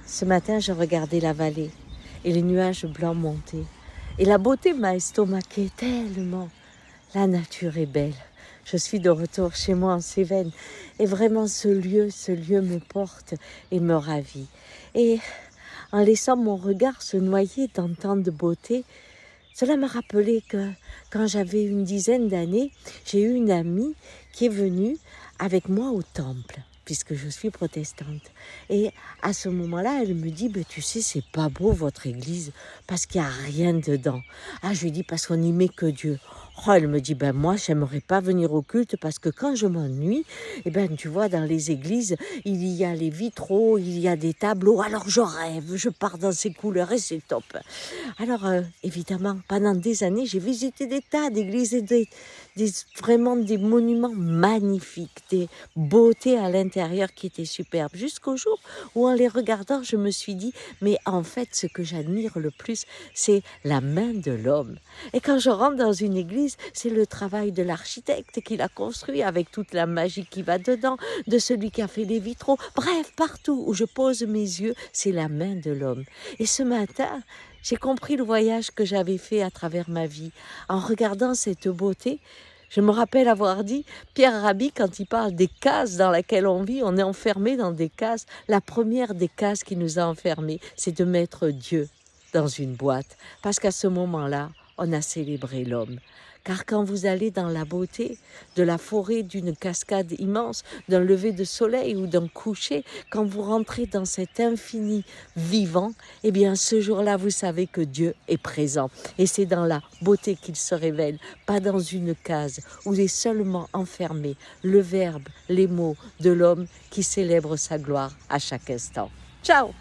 Ce matin, je regardais la vallée et les nuages blancs montaient. Et la beauté m'a estomaqué tellement. La nature est belle. Je suis de retour chez moi en Cévennes. Et vraiment, ce lieu me porte et me ravit. Et en laissant mon regard se noyer dans tant de beauté, cela m'a rappelé que quand j'avais une dizaine d'années, j'ai eu une amie qui est venue avec moi au temple, puisque je suis protestante. Et à ce moment-là, elle me dit, tu sais, c'est pas beau votre église, parce qu'il n'y a rien dedans. Ah, je lui dis, parce qu'on n'y met que Dieu. Oh, elle me dit, moi, j'aimerais pas venir au culte, parce que quand je m'ennuie, tu vois, dans les églises, il y a les vitraux, il y a des tableaux, alors je rêve, je pars dans ces couleurs et c'est top. Alors, évidemment, pendant des années, j'ai visité des tas d'églises et vraiment des monuments magnifiques, des beautés à l'intérieur qui étaient superbes, jusqu'au jour où, en les regardant, je me suis dit, mais en fait, ce que j'admire le plus, c'est la main de l'homme. Et quand je rentre dans une église, c'est le travail de l'architecte qui l'a construit avec toute la magie qui va dedans, de celui qui a fait les vitraux. Bref, partout où je pose mes yeux, c'est la main de l'homme. Et ce matin, j'ai compris le voyage que j'avais fait à travers ma vie. En regardant cette beauté, je me rappelle avoir dit, Pierre Rabhi, quand il parle des cases dans lesquelles on vit, on est enfermé dans des cases. La première des cases qui nous a enfermés, c'est de mettre Dieu dans une boîte. Parce qu'à ce moment-là, on a célébré l'homme. Car quand vous allez dans la beauté de la forêt, d'une cascade immense, d'un lever de soleil ou d'un coucher, quand vous rentrez dans cet infini vivant, ce jour-là, vous savez que Dieu est présent. Et c'est dans la beauté qu'il se révèle, pas dans une case où est seulement enfermé le verbe, les mots de l'homme qui célèbre sa gloire à chaque instant. Ciao!